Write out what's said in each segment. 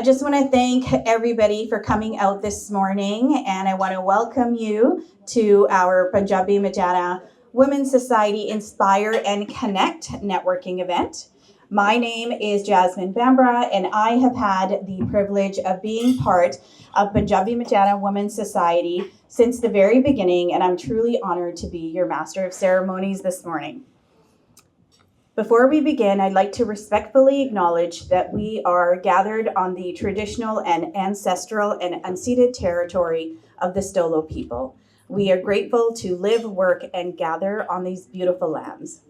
just want to thank everybody for coming out this morning, and I want to welcome you to our Punjabi Mutiyaran Women's Society Inspire and Connect networking event. My name is Jasmine Bambra, and I have had the privilege of being part of Punjabi Mutiyaran Women's Society since the very beginning, and I'm truly honored to be your Master of Ceremonies this morning. Before we begin, I'd like to respectfully acknowledge that we are gathered on the traditional and ancestral and unceded territory of the Stolo people. We are grateful to live, work, and gather on these beautiful lands.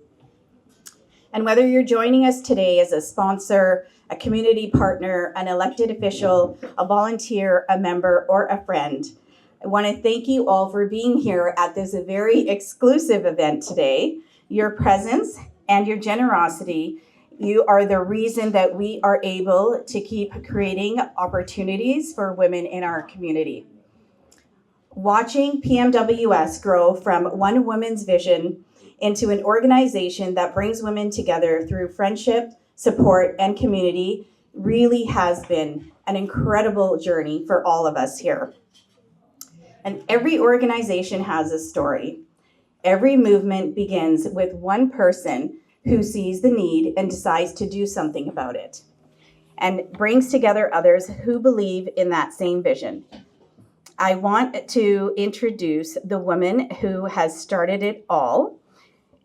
And whether you're joining us today as a sponsor, a community partner, an elected official, a volunteer, a member, or a friend, I want to thank you all for being here at this very exclusive event today. Your presence and your generosity, you are the reason that we are able to keep creating opportunities for women in our community. Watching PMWS grow from one woman's vision into an organization that brings women together through friendship, support, and community really has been an incredible journey for all of us here. And every organization has a story. Every movement begins with one person who sees the need and decides to do something about it, and brings together others who believe in that same vision. I want to introduce the woman who has started it all,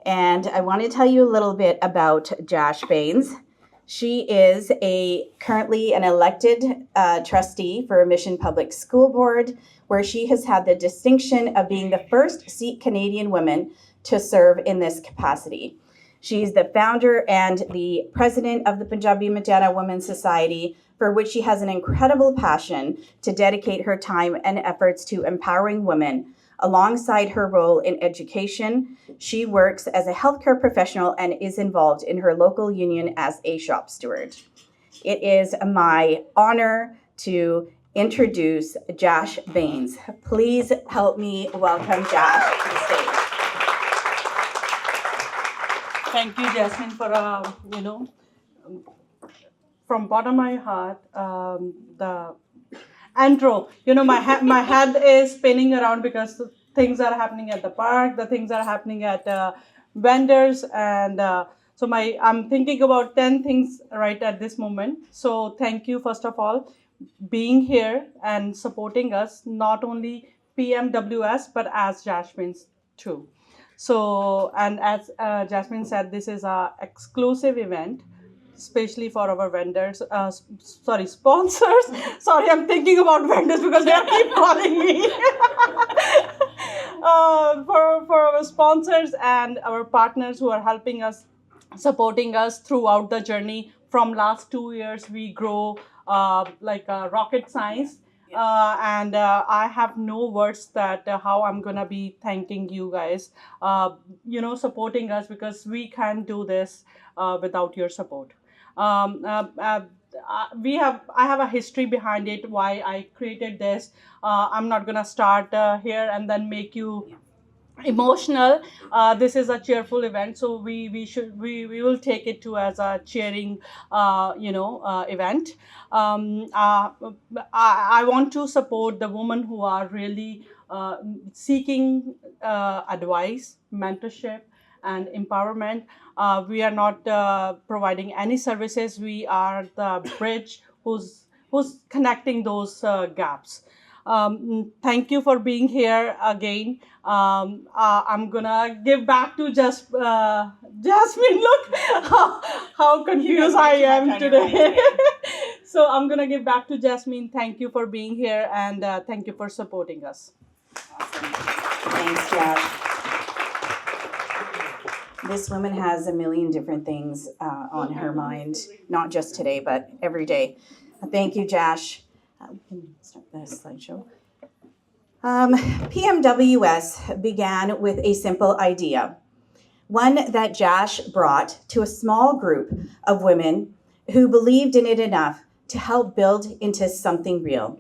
and I want to tell you a little bit about Josh Baines. She is currently an elected trustee for Mission Public School Board, where she has had the distinction of being the first Sikh Canadian woman to serve in this capacity. She's the founder and the president of the Punjabi Mutiyaran Women's Society, for which she has an incredible passion to dedicate her time and efforts to empowering women. Alongside her role in education, she works as a healthcare professional and is involved in her local union as a shop steward. It is my honor to introduce Josh Baines. Please help me welcome Josh to the stage. Thank you, Jasmine, for from bottom of my heart, the intro. My head is spinning around because things are happening at the park, the things are happening at vendors, and so I'm thinking about 10 things right at this moment. So thank you, first of all, being here and supporting us, not only PMWS, but as Jasmine's too. So, and as Jasmine said, this is an exclusive event, especially for our vendors, sponsors. Sorry, I'm thinking about vendors because they keep calling me. For our sponsors and our partners who are helping us, supporting us throughout the journey. From last 2 years, we grow like rocket science. And I have no words that how I'm gonna be thanking you guys, supporting us, because we can't do this without your support. I have a history behind it, why I created this. I'm not gonna start here and then make you emotional. This is a cheerful event, so we will take it to as a cheering event. I want to support the women who are really seeking advice, mentorship, and empowerment. We are not providing any services. We are the bridge who's connecting those gaps. Thank you for being here again. I'm gonna give back to Jasmine. Look how confused I am today. So I'm gonna give back to Jasmine. Thank you for being here, and thank you for supporting us. Awesome. Thanks, Josh. This woman has a million different things on her mind, not just today, but every day. Thank you, Josh. We can start the slideshow. PMWS began with a simple idea, one that Josh brought to a small group of women who believed in it enough to help build into something real.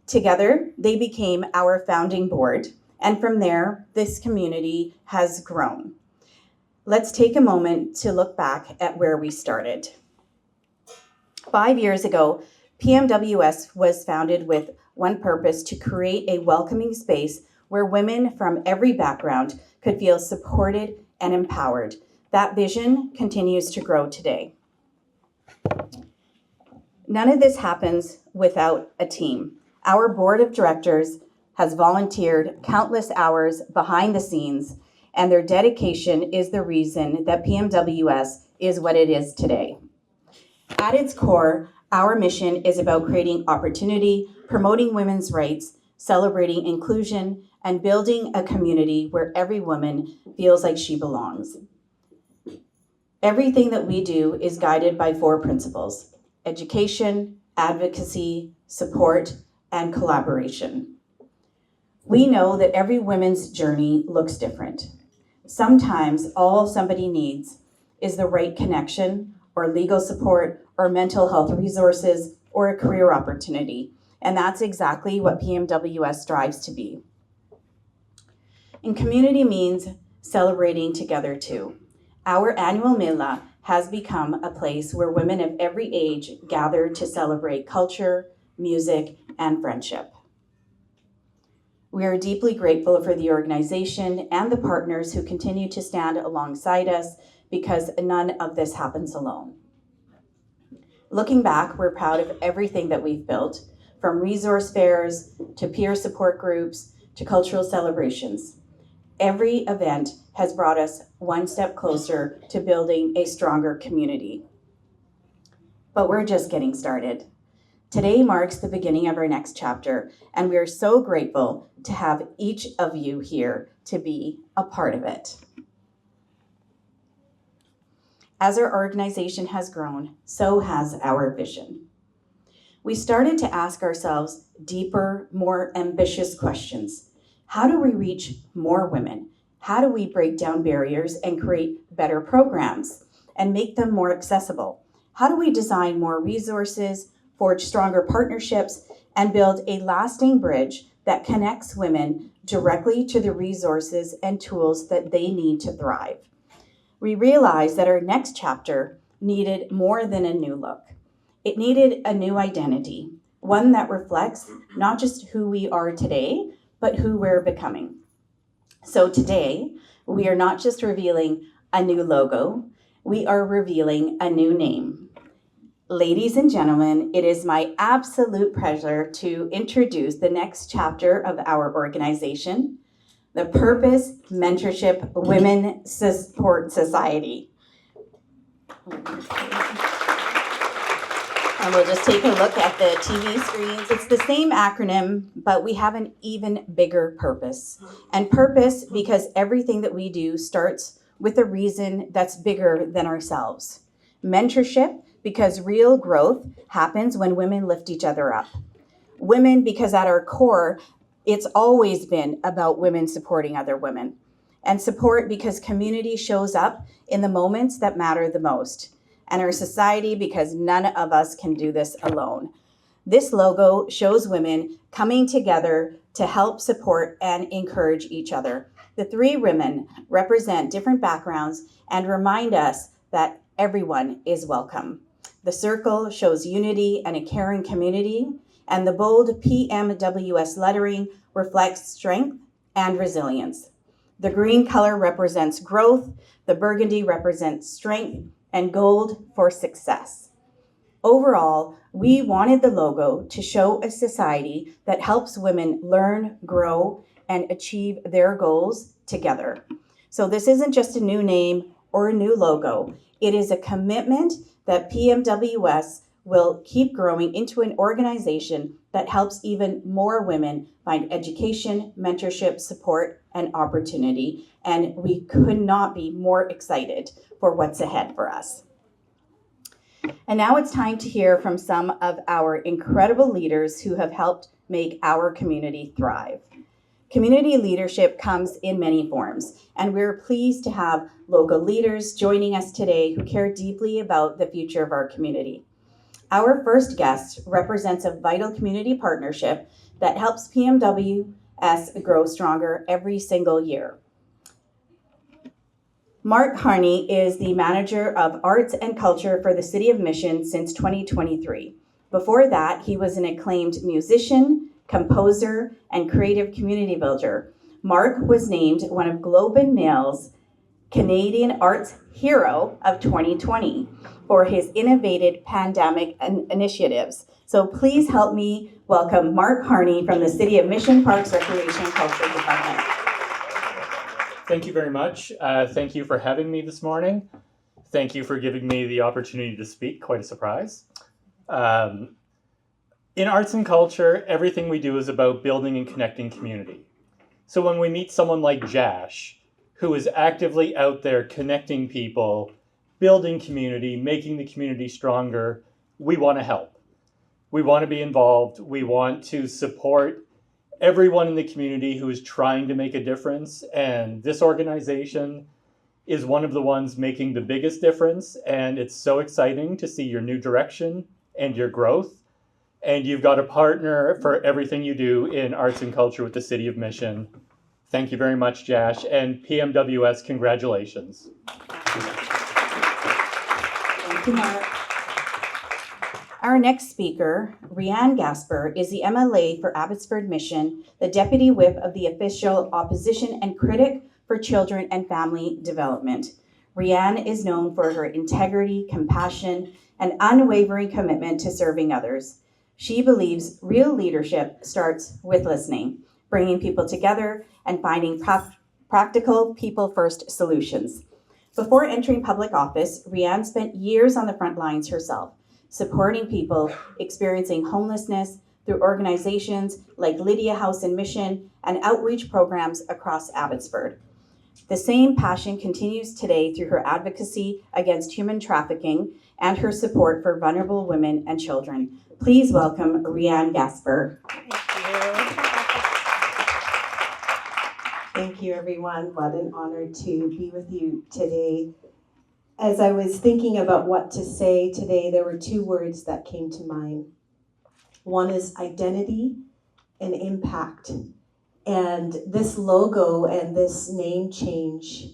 Together, they became our founding board, and from there, this community has grown. Let's take a moment to look back at where we started. 5 years ago, PMWS was founded with one purpose: to create a welcoming space where women from every background could feel supported and empowered. That vision continues to grow today. None of this happens without a team. Our board of directors has volunteered countless hours behind the scenes, and their dedication is the reason that PMWS is what it is today. At its core, our mission is about creating opportunity, promoting women's rights, celebrating inclusion, and building a community where every woman feels like she belongs. Everything that we do is guided by 4 principles: education, advocacy, support, and collaboration. We know that every woman's journey looks different. Sometimes all somebody needs is the right connection or legal support or mental health resources or a career opportunity. And that's exactly what PMWS strives to be. And community means celebrating together too. Our annual Mela has become a place where women of every age gather to celebrate culture, music, and friendship. We are deeply grateful for the organization and the partners who continue to stand alongside us, because none of this happens alone. Looking back, we're proud of everything that we've built, from resource fairs to peer support groups to cultural celebrations. Every event has brought us one step closer to building a stronger community. But we're just getting started. Today marks the beginning of our next chapter, and we are so grateful to have each of you here to be a part of it. As our organization has grown, so has our vision. We started to ask ourselves deeper, more ambitious questions. How do we reach more women? How do we break down barriers and create better programs and make them more accessible? How do we design more resources, forge stronger partnerships, and build a lasting bridge that connects women directly to the resources and tools that they need to thrive? We realized that our next chapter needed more than a new look. It needed a new identity, one that reflects not just who we are today, but who we're becoming. So today, we are not just revealing a new logo, we are revealing a new name. Ladies and gentlemen, it is my absolute pleasure to introduce the next chapter of our organization, the Purpose Mentorship Women Support Society. And we'll just take a look at the TV screens. It's the same acronym, but we have an even bigger purpose. And purpose because everything that we do starts with a reason that's bigger than ourselves. Mentorship because real growth happens when women lift each other up. Women because at our core, it's always been about women supporting other women. And support because community shows up in the moments that matter the most. And our society because none of us can do this alone. This logo shows women coming together to help support and encourage each other. The 3 women represent different backgrounds and remind us that everyone is welcome. The circle shows unity and a caring community, and the bold PMWS lettering reflects strength and resilience. The green color represents growth, the burgundy represents strength, and gold for success. Overall, we wanted the logo to show a society that helps women learn, grow, and achieve their goals together. So this isn't just a new name or a new logo. It is a commitment that PMWS will keep growing into an organization that helps even more women find education, mentorship, support, and opportunity. And we could not be more excited for what's ahead for us. And now it's time to hear from some of our incredible leaders who have helped make our community thrive. Community leadership comes in many forms, and we're pleased to have local leaders joining us today who care deeply about the future of our community. Our first guest represents a vital community partnership that helps PMWS grow stronger every single year. Mark Harney is the Manager of Arts and Culture for the City of Mission since 2023. Before that, he was an acclaimed musician, composer, and creative community builder. Mark was named one of Globe and Mail's Canadian Arts Hero of 2020 for his innovative pandemic initiatives. So please help me welcome Mark Harney from the City of Mission Parks Recreation and Culture Department. Thank you very much. Thank you for having me this morning. Thank you for giving me the opportunity to speak. Quite a surprise. In arts and culture, everything we do is about building and connecting community. So when we meet someone like Jash, who is actively out there connecting people, building community, making the community stronger, we want to help. We want to be involved. We want to support everyone in the community who is trying to make a difference. And this organization is one of the ones making the biggest difference. And it's so exciting to see your new direction and your growth. And you've got a partner for everything you do in arts and culture with the City of Mission. Thank you very much, Jash. And PMWS, congratulations. Thank you, Mark. Our next speaker, Rianne Gasper, is the MLA for Abbotsford Mission, the Deputy Whip of the Official Opposition and Critic for Children and Family Development. Rianne is known for her integrity, compassion, and unwavering commitment to serving others. She believes real leadership starts with listening, bringing people together, and finding practical, people-first solutions. Before entering public office, Rianne spent years on the front lines herself, supporting people experiencing homelessness through organizations like Lydia House and Mission and outreach programs across Abbotsford. The same passion continues today through her advocacy against human trafficking and her support for vulnerable women and children. Please welcome Rianne Gasper. Thank you, everyone. What an honor to be with you today. As I was thinking about what to say today, there were two words that came to mind. One is identity and impact. And this logo and this name change,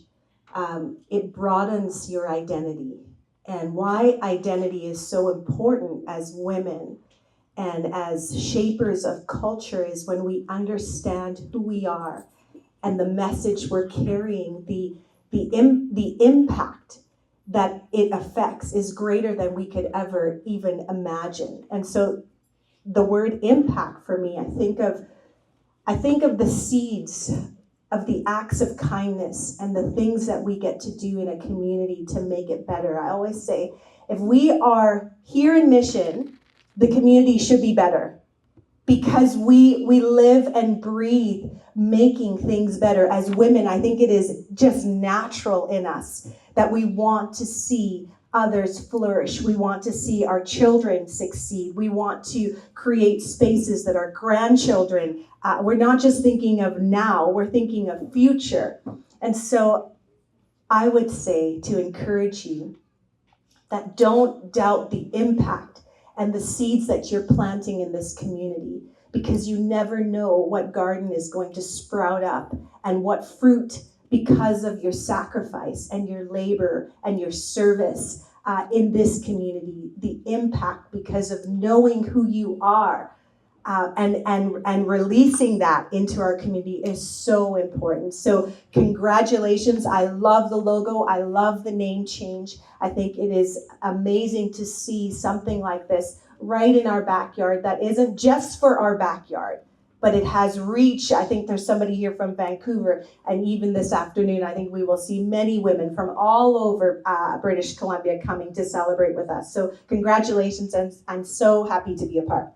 it broadens your identity. And why identity is so important as women and as shapers of culture is when we understand who we are and the message we're carrying, the impact that it affects is greater than we could ever even imagine. And so the word impact for me, I think of the seeds of the acts of kindness and the things that we get to do in a community to make it better. I always say, if we are here in Mission, the community should be better because we live and breathe making things better. As women, I think it is just natural in us that we want to see others flourish. We want to see our children succeed. We want to create spaces that our grandchildren, we're not just thinking of now, we're thinking of future. And so I would say to encourage you that don't doubt the impact and the seeds that you're planting in this community, because you never know what garden is going to sprout up and what fruit because of your sacrifice and your labor and your service in this community, the impact because of knowing who you are and releasing that into our community is so important. So congratulations. I love the logo. I love the name change. I think it is amazing to see something like this right in our backyard that isn't just for our backyard, but it has reach. I think there's somebody here from Vancouver, and even this afternoon, I think we will see many women from all over British Columbia coming to celebrate with us. So congratulations, and I'm so happy to be a part.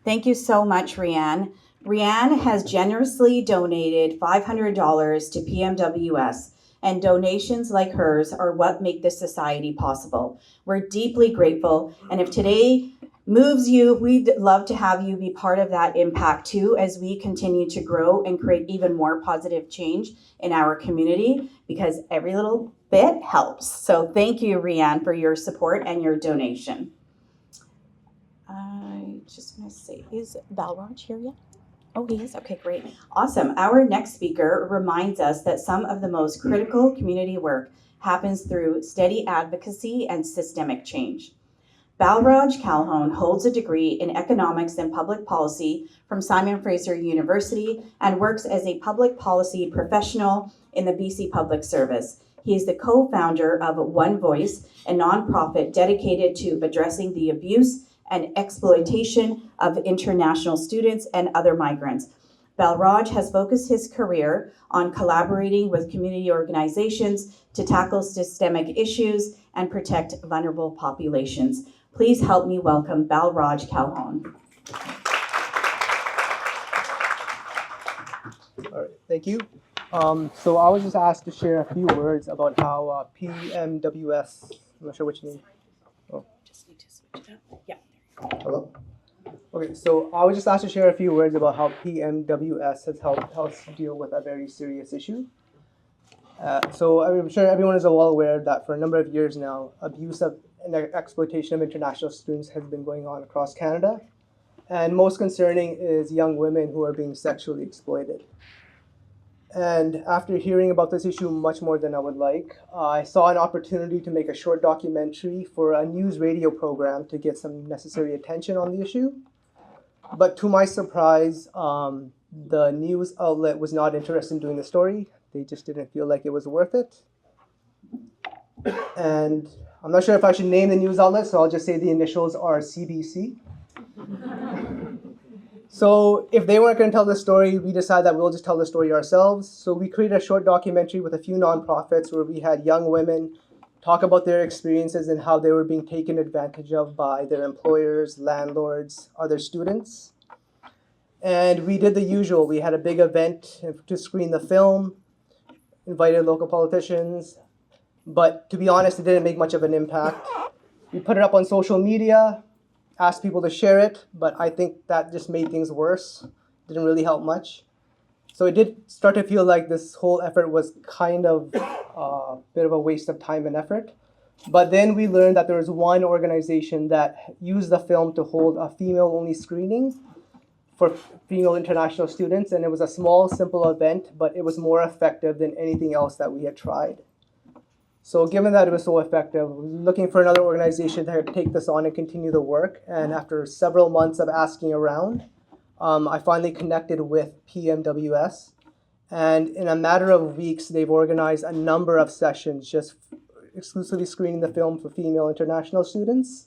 Thank you so much, Rianne. Rianne has generously donated $500 to PMWS, and donations like hers are what make this society possible. We're deeply grateful, and if today moves you, we'd love to have you be part of that impact too as we continue to grow and create even more positive change in our community, because every little bit helps. So thank you, Rianne, for your support and your donation. I just want to say, is Balraj here yet? Oh, he is? Okay, great. Awesome. Our next speaker reminds us that some of the most critical community work happens through steady advocacy and systemic change. Balraj Calhoun holds a degree in economics and public policy from Simon Fraser University and works as a public policy professional in the BC Public Service. He is the co-founder of One Voice, a nonprofit dedicated to addressing the abuse and exploitation of international students and other migrants. Balraj has focused his career on collaborating with community organizations to tackle systemic issues and protect vulnerable populations. Please help me welcome Balraj Calhoun. All right, thank you. So I was just asked to share a few words about how PMWS, I'm not sure which name. Oh. Just need to switch it up. Yeah. Hello? Okay, so I was just asked to share a few words about how PMWS has helped us deal with a very serious issue. So I'm sure everyone is well aware that for a number of years now, abuse of and exploitation of international students has been going on across Canada. And most concerning is young women who are being sexually exploited. And after hearing about this issue much more than I would like, I saw an opportunity to make a short documentary for a news radio program to get some necessary attention on the issue. But to my surprise, the news outlet was not interested in doing the story. They just didn't feel like it was worth it. And I'm not sure if I should name the news outlet, so I'll just say the initials are CBC. So if they weren't going to tell the story, we decided that we'll just tell the story ourselves. So we created a short documentary with a few nonprofits where we had young women talk about their experiences and how they were being taken advantage of by their employers, landlords, other students. And we did the usual. We had a big event to screen the film, invited local politicians, but to be honest, it didn't make much of an impact. We put it up on social media, asked people to share it, but I think that just made things worse. Didn't really help much. So it did start to feel like this whole effort was kind of a bit of a waste of time and effort. But then we learned that there was one organization that used the film to hold a female-only screening for female international students, and it was a small, simple event, but it was more effective than anything else that we had tried. So given that it was so effective, we were looking for another organization that could take this on and continue the work. And after several months of asking around, I finally connected with PMWS. And in a matter of weeks, they've organized a number of sessions just exclusively screening the film for female international students.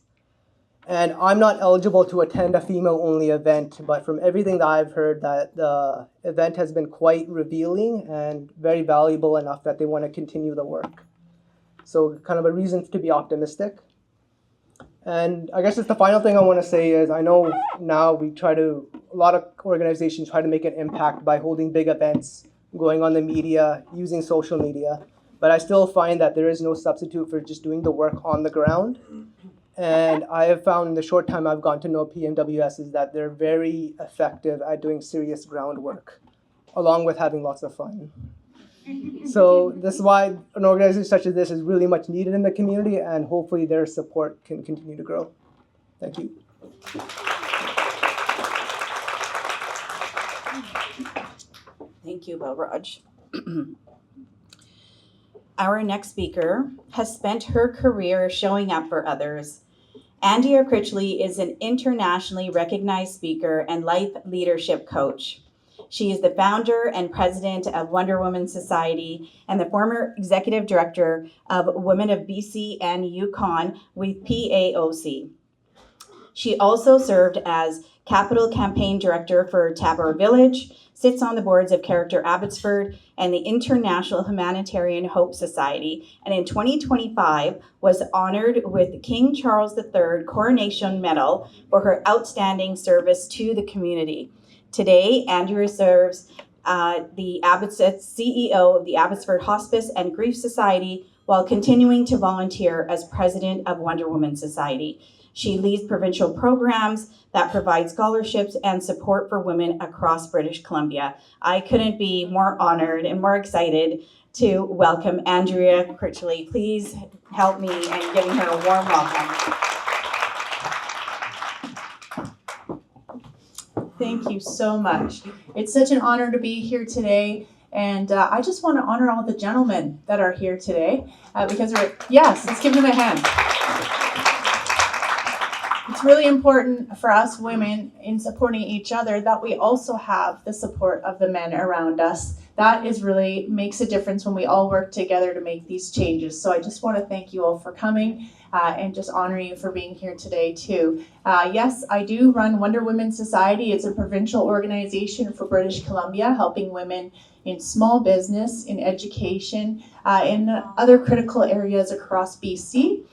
And I'm not eligible to attend a female-only event, but from everything that I've heard, that the event has been quite revealing and very valuable enough that they want to continue the work. So kind of a reason to be optimistic. And I guess just the final thing I want to say is I know now a lot of organizations try to make an impact by holding big events, going on the media, using social media. But I still find that there is no substitute for just doing the work on the ground. And I have found in the short time I've gotten to know PMWS is that they're very effective at doing serious groundwork, along with having lots of fun. So this is why an organization such as this is really much needed in the community, and hopefully their support can continue to grow. Thank you. Thank you, Balraj. Our next speaker has spent her career showing up for others. Andrea Critchley is an internationally recognized speaker and life leadership coach. She is the founder and president of Wonder Woman Society and the former executive director of Women of BC and Yukon with PAOC. She also served as capital campaign director for Tabor Village, sits on the boards of Character Abbotsford and the International Humanitarian Hope Society, and in 2025 was honored with King Charles III Coronation Medal for her outstanding service to the community. Today, Andrea serves the CEO of the Abbotsford Hospice and Grief Society while continuing to volunteer as president of Wonder Woman Society. She leads provincial programs that provide scholarships and support for women across British Columbia. I couldn't be more honored and more excited to welcome Andrea Critchley. Please help me in giving her a warm welcome. Thank you so much. It's such an honor to be here today. And I just want to honor all the gentlemen that are here today because yes, let's give them a hand. It's really important for us women in supporting each other that we also have the support of the men around us. That is really makes a difference when we all work together to make these changes. So I just want to thank you all for coming and just honor you for being here today too. Yes, I do run Wonder Women Society. It's a provincial organization for British Columbia, helping women in small business, in education, in other critical areas across BC.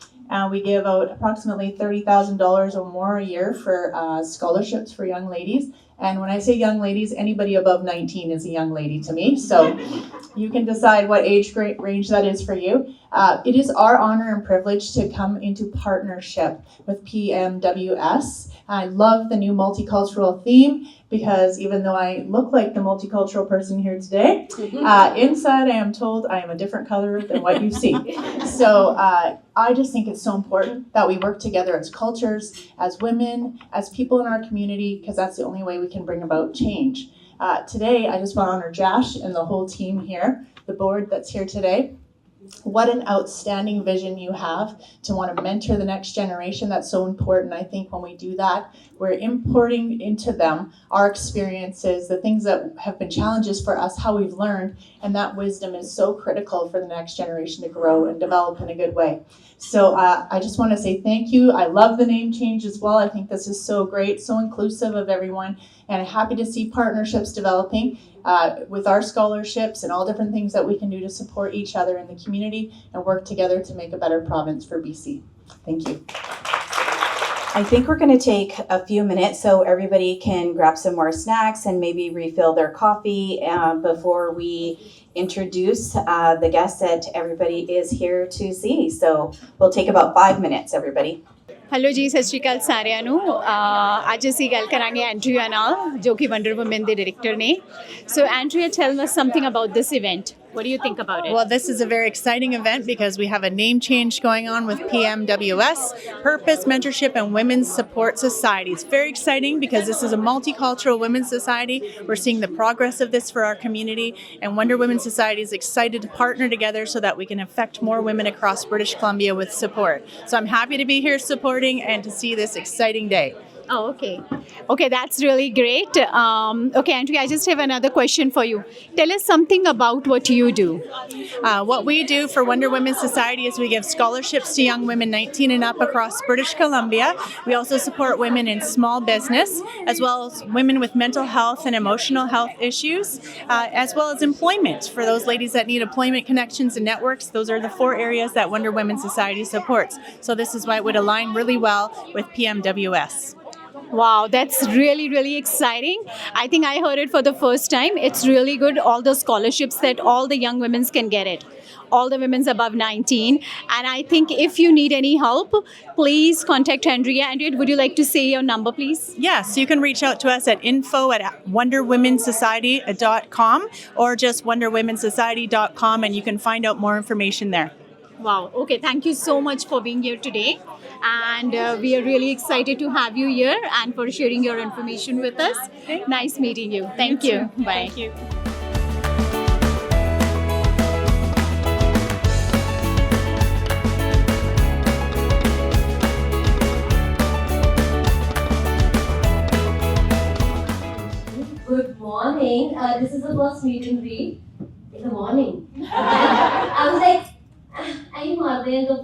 We give out approximately $30,000 or more a year for scholarships for young ladies. And when I say young ladies, anybody above 19 is a young lady to me. So you can decide what age range that is for you. It is our honor and privilege to come into partnership with PMWS. I love the new multicultural theme because even though I look like the multicultural person here today, inside I am told I am a different color than what you see. So I just think it's so important that we work together as cultures, as women, as people in our community, because that's the only way we can bring about change. Today, I just want to honor Josh and the whole team here, the board that's here today. What an outstanding vision you have to want to mentor the next generation. That's so important. I think when we do that, we're importing into them our experiences, the things that have been challenges for us, how we've learned, and that wisdom is so critical for the next generation to grow and develop in a good way. So I just want to say thank you. I love the name change as well. I think this is so great, so inclusive of everyone, and I'm happy to see partnerships developing with our scholarships and all different things that we can do to support each other in the community and work together to make a better province for BC. Thank you. I think we're going to take a few minutes so everybody can grab some more snacks and maybe refill their coffee before we introduce the guests that everybody is here to see. So we'll take about 5 minutes, everybody. Hello जी सत श्री अकाल सारिਆਂ ਨੂੰ ਅੱਜ ਅਸੀਂ ਗੱਲ ਕਰਾਂਗੇ ਐਂਡਰੀਆ ਨਾਲ ਜੋ ਕਿ ਵੰਡਰ ਵੂਮਨ ਦੇ ਡਾਇਰੈਕਟਰ ਨੇ ਸੋ ਐਂਡਰੀਆ ਟੈਲ us something about this event. What do you think about it? Well, this is a very exciting event because we have a name change going on with PMWS, Purpose, Mentorship, and Women's Support Society. It's very exciting because this is a multicultural women's society. We're seeing the progress of this for our community, and Wonder Women Society is excited to partner together so that we can affect more women across British Columbia with support. So I'm happy to be here supporting and to see this exciting day. Oh, okay. Okay, that's really great. Okay, Andrea, I just have another question for you. Tell us something about what you do. What we do for Wonder Women Society is we give scholarships to young women 19 and up across British Columbia. We also support women in small business, as well as women with mental health and emotional health issues, as well as employment for those ladies that need employment connections and networks. Those are the 4 areas that Wonder Women Society supports. So this is why it would align really well with PMWS. Wow, that's really, really exciting. I think I heard it for the first time. It's really good, all the scholarships that all the young women can get it. All the women's above 19. And I think if you need any help, please contact Andrea. Andrea, would you like to say your number, please? Yes, you can reach out to us at info@wonderwomensociety.com or just wonderwomensociety.com and you can find out more information there. Wow. Okay. Thank you so much for being here today. And we are really excited to have you here and for sharing your information with us. Nice meeting you. Thank you. Bye. Thank you. Good morning. This is the first meet and greet in the morning. I was like, I marde hain to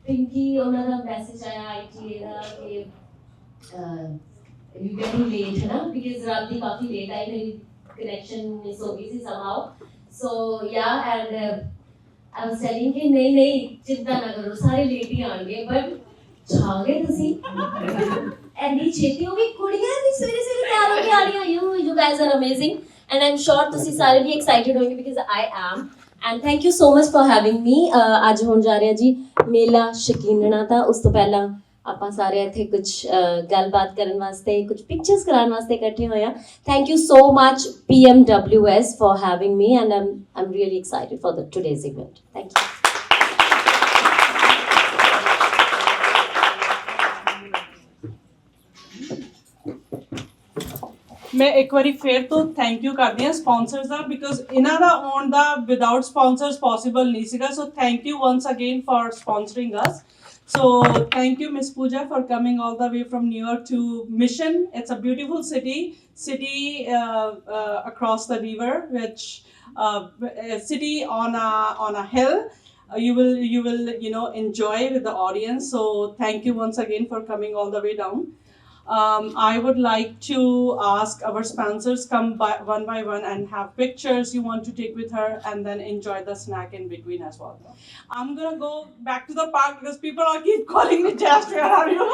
Pinky ਉਹਨਾਂ ਦਾ message ਆਇਆ ITA ਦਾ ਕਿ you getting late है ना because रात काफी late आई मेरी connection miss हो गई थी somehow. So yeah, and I was telling कि नहीं चिंता ना करो सारे late ही आएंगे but जागे ਤੁਸੀਂ ਐਨੀ ਛੇਤੀ ਹੋ ਗਈ ਕੁੜੀਆਂ ਵੀ ਸਵੇਰੇ ਤਿਆਰ ਹੋ ਕੇ ਆ ਰਹੀਆਂ you guys are amazing and I'm sure ਤੁਸੀਂ ਸਾਰੇ ਵੀ excited ਹੋਗੇ because I am. And thank you so much for having me. आज होने जा रहा जी मेला शकीनना था उस तो पहला ਆਪਾਂ ਸਾਰੇ ਇੱਥੇ ਕੁਝ ਗੱਲਬਾਤ ਕਰਨ ਵਾਸਤੇ ਕੁਝ ਪਿਕਚਰਸ ਕਰਾਉਣ ਵਾਸਤੇ ਇਕੱਠੇ ਹੋਏ ਆ thank you so much PMWS for having me and I'm really excited for today's event. Thank you. मैं एक बारी फिर तो थैंक यू करदी हां स्पॉन्सर्स दा बिकॉज इन्हां दा आउण दा विदाउट स्पॉन्सर्स पॉसिबल नहीं सीगा so thank you once again for sponsoring us. So thank you Miss Pooja for coming all the way from New York to Mission. It's a beautiful city across the river, which a city on a hill. You will enjoy with the audience. So thank you once again for coming all the way down. I would like to ask our sponsors come by one and have pictures you want to take with her, and then enjoy the snack in between as well. I'm gonna go back to the park because people are keep calling me Jash, where are you?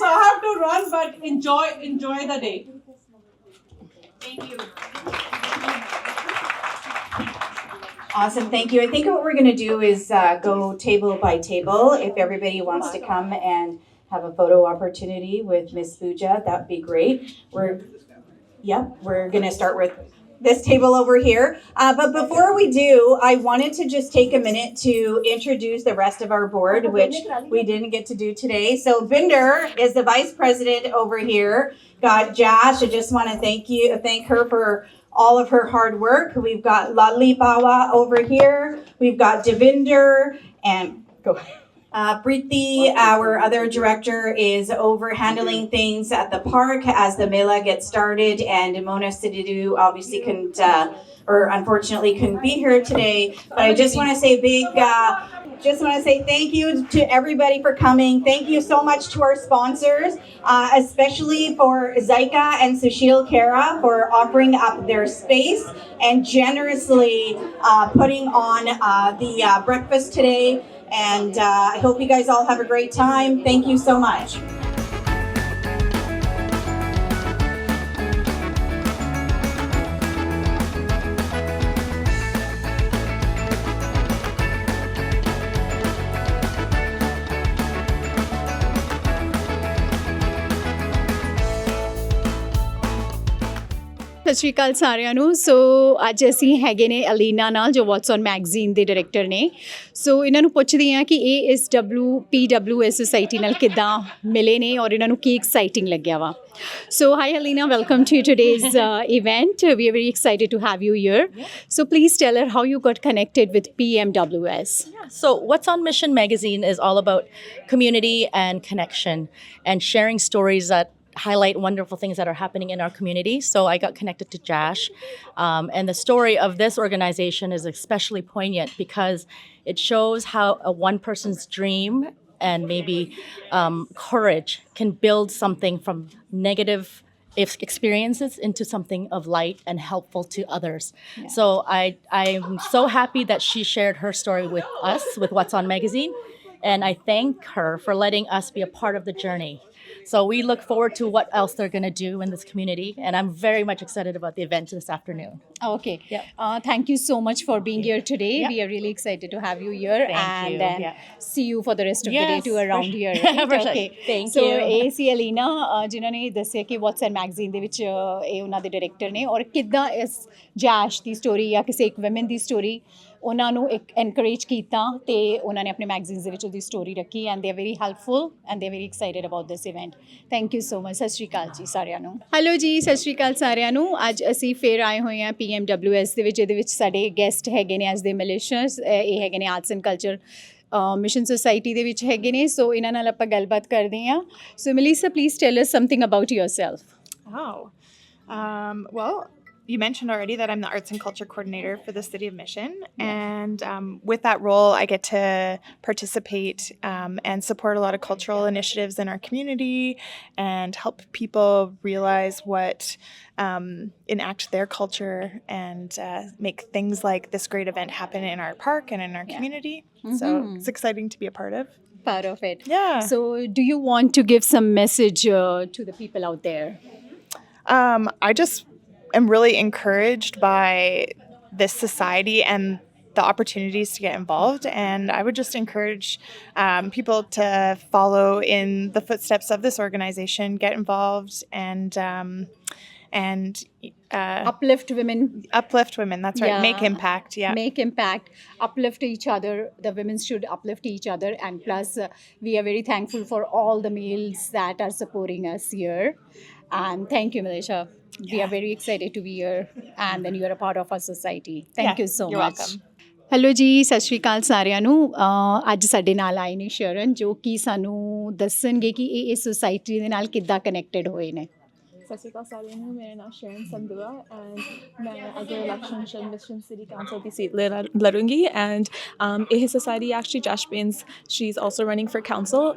So I have to run, but enjoy the day. Thank you. Awesome, thank you. I think what we're going to do is go table by table. If everybody wants to come and have a photo opportunity with Miss Pooja, that would be great. We're going to start with this table over here. But before we do, I wanted to just take a minute to introduce the rest of our board, which we didn't get to do today. So Vinder is the vice president over here. Got Jash. I just want to thank her for all of her hard work. We've got Lali Bawa over here. We've got Devinder and go ahead. Preeti, our other director, is over handling things at the park as the Mela gets started, and Mona Sididu obviously unfortunately couldn't be here today. But I just want to say thank you to everybody for coming. Thank you so much to our sponsors, especially for Zaika and Sushil Kara for offering up their space and generously putting on the breakfast today. And I hope you guys all have a great time. Thank you so much. ਸਤਿ ਸ਼੍ਰੀ ਅਕਾਲ ਸਾਰਿਆਂ ਨੂੰ. ਸੋ ਅੱਜ ਅਸੀਂ ਹੈਗੇ ਨੇ ਅਲੀਨਾ ਨਾਲ, ਜੋ what's on magazine ਦੇ ਡਾਇਰੈਕਟਰ ਨੇ. ਸੋ ਇਹਨਾਂ ਨੂੰ ਪੁੱਛਦੀ ਹਾਂ ਕਿ ਇਹ ਇਸ PWS ਸੁਸਾਇਟੀ ਨਾਲ ਕਿੱਦਾਂ ਮਿਲੇ ਨੇ ਔਰ ਇਹਨਾਂ ਨੂੰ ਕੀ ਐਕਸਾਈਟਿੰਗ ਲੱਗਿਆ ਵਾ. So hi Alina, welcome to today's event. We are very excited to have you here. So please tell her how you got connected with PMWS. So What's on Mission magazine is all about community and connection and sharing stories that highlight wonderful things that are happening in our community. So I got connected to Jash. And the story of this organization is especially poignant because it shows how a one person's dream and maybe courage can build something from negative experiences into something of light and helpful to others. Yeah. So I'm so happy that she shared her story with us, with What's On magazine. And I thank her for letting us be a part of the journey. So we look forward to what else they're going to do in this community. And I'm very much excited about the event this afternoon. Okay. Yeah. Thank you so much for being here today. Yeah. We are really excited to have you here. Thank you. Then see you for the rest of the day too around here. Right? Okay. Thank you. So ਇਹ ਸੀ ਅਲੀਨਾ ਜਿਨ੍ਹਾਂ ਨੇ ਦੱਸਿਆ ਕਿ what's ਐਨ magazine ਦੇ ਵਿੱਚ ਇਹ ਉਹਨਾਂ ਦੇ ਡਾਇਰੈਕਟਰ ਨੇ ਔਰ ਕਿੱਦਾਂ ਇਸ ਜੈਸ਼ ਦੀ ਸਟੋਰੀ ਜਾਂ ਕਿਸੇ ਇੱਕ ਵੂਮਨ ਦੀ ਸਟੋਰੀ ਉਹਨਾਂ ਨੂੰ ਇੱਕ ਐਨਕਰੇਜ ਕੀਤਾ ਅਤੇ ਉਹਨਾਂ ਨੇ ਆਪਣੇ ਮੈਗਜ਼ੀਨਸ ਦੇ ਵਿੱਚ ਉਹਦੀ ਸਟੋਰੀ ਰੱਖੀ and they are very helpful and they are very excited about this event. Thank you so much. ਸਤਿ ਸ਼੍ਰੀ ਅਕਾਲ ਜੀ ਸਾਰਿਆਂ ਨੂੰ. ਹੈਲੋ ਜੀ, ਸਤਿ ਸ਼੍ਰੀ ਅਕਾਲ ਸਾਰਿਆਂ ਨੂੰ. ਅੱਜ ਅਸੀਂ ਫਿਰ ਆਏ ਹੋਏ ਹਾਂ PMWS ਦੇ ਵਿੱਚ, ਜਿਹਦੇ ਵਿੱਚ ਸਾਡੇ ਗੈਸਟ ਹੈਗੇ ਨੇ ਐਜ਼ ਦੇ ਮਿਲਿਸ਼ੀਅਸ. ਇਹ ਹੈਗੇ ਨੇ arts and culture mission society ਦੇ ਵਿੱਚ ਹੈਗੇ ਨੇ. ਸੋ ਇਹਨਾਂ ਨਾਲ ਆਪਾਂ ਗੱਲਬਾਤ ਕਰਦੇ ਹਾਂ. So Melissa, please tell us something about yourself. Well, you mentioned already that I'm the Arts and Culture Coordinator for the City of Mission. And with that role, I get to participate and support a lot of cultural initiatives in our community and help people realize what, enact their culture and make things like this great event happen in our park and in our community. So it's exciting to be a part of it. Yeah. So do you want to give some message to the people out there? I just am really encouraged by this society and the opportunities to get involved, and I would just encourage people to follow in the footsteps of this organization, get involved, and uplift women. That's right. Make impact. Make impact. Uplift each other. The women should uplift each other, and plus we are very thankful for all the males that are supporting us here. And thank you, Malaysia. We are very excited to be here, and then you are a part of our society. Thank you so you're much. welcome. Hello ਜੀ, ਸਤਿ ਸ਼੍ਰੀ ਅਕਾਲ ਸਾਰਿਆਂ ਨੂੰ। ਅੱਜ ਸਾਡੇ ਨਾਲ ਆਏ ਨੇ ਸ਼ਰਨ, ਜੋ ਕਿ ਸਾਨੂੰ ਦੱਸਣਗੇ ਕਿ ਇਹ ਇਸ ਸੁਸਾਇਟੀ ਦੇ ਨਾਲ ਕਿੱਦਾਂ ਕਨੈਕਟਡ ਹੋਏ ਨੇ। ਸਤਿ ਸ਼੍ਰੀ ਅਕਾਲ ਸਾਰਿਆਂ ਨੂੰ, ਮੇਰਾ ਨਾਮ ਸ਼ਰਨ ਸੰਧੂ ਹੈ ਐਂਡ ਮੈਂ ਅਗਰ ਇਲੈਕਸ਼ਨ ਚ mission city council the seat ਲੜੂੰਗੀ and ਇਹ society actually Josh Baines, she's also running for council.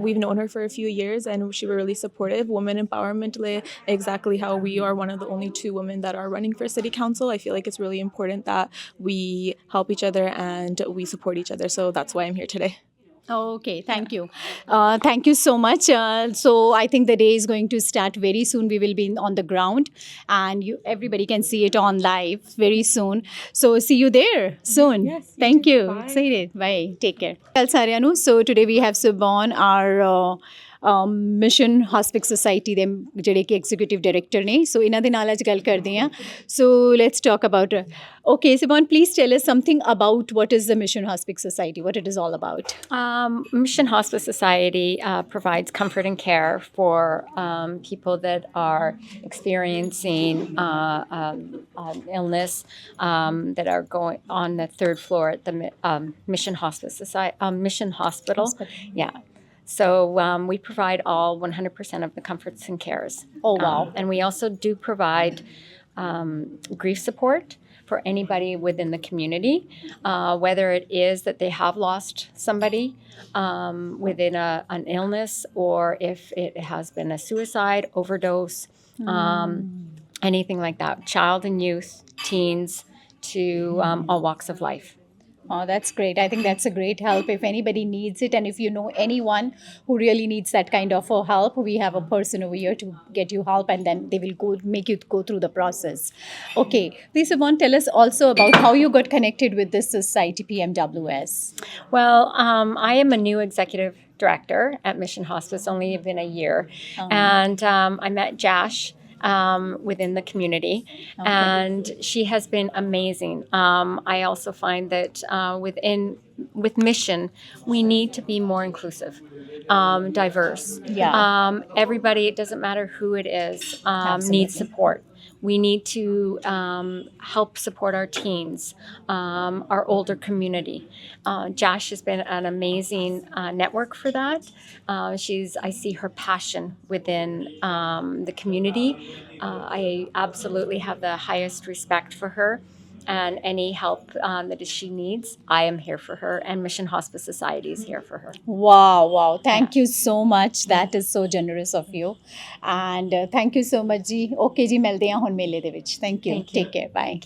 We've known her for a few years and she was really supportive. Women empowerment exactly how we are one of the only 2 women that are running for city council. I feel like it's really important that we help each other and we support each other, so that's why I'm here today. Okay, thank you. Thank you so much. So I think the day is going to start very soon. We will be on the ground and everybody can see it on live very soon. So see you there soon. Yes, thank you. Bye. Excited. Bye. Take care. Well, Saryanu, so today we have Subhan, our mission hospice society ਦੇ ਜਿਹੜੇ ਕਿ executive director ਨੇ। ਸੋ ਇਹਨਾਂ ਦੇ ਨਾਲ ਅੱਜ ਗੱਲ ਕਰਦੇ ਹਾਂ। So let's talk about okay Siobhan, please tell us something about what is the Mission Hospice Society, what it is all about. Mission Hospice Society provides comfort and care for people that are experiencing illness that are going on the 3rd floor at the Mission Hospice Society, Mission Hospital. Yeah. So we provide all 100% of the comforts and cares. Oh, wow. And we also do provide grief support for anybody within the community, whether it is that they have lost somebody within an illness, or if it has been a suicide, overdose, anything like that. Child and youth, teens, to all walks of life. Oh, that's great. I think that's a great help if anybody needs it. And if you know anyone who really needs that kind of help, we have a person over here to get you help, and then they will make you go through the process. Okay. Please, Yvonne, tell us also about how you got connected with this society, PMWS. Well, I am a new executive director at Mission Hospice, only been a year. And I met Jash within the community, and she has been amazing. I also find that with Mission, we need to be more inclusive, diverse. Yeah. Everybody, it doesn't matter who it is, needs support. We need to help support our teens, our older community. Josh has been an amazing network for that. I see her passion within the community. I absolutely have the highest respect for her. And any help that she needs, I am here for her, and Mission Hospice Society is here for her. Wow. Thank you so much. That is so generous of you. And thank you so much, ji. Okay, ji, ਮਿਲਦੇ ਹਾਂ ਹੁਣ ਮੇਲੇ ਦੇ ਵਿੱਚ. Thank you. Take care. Bye.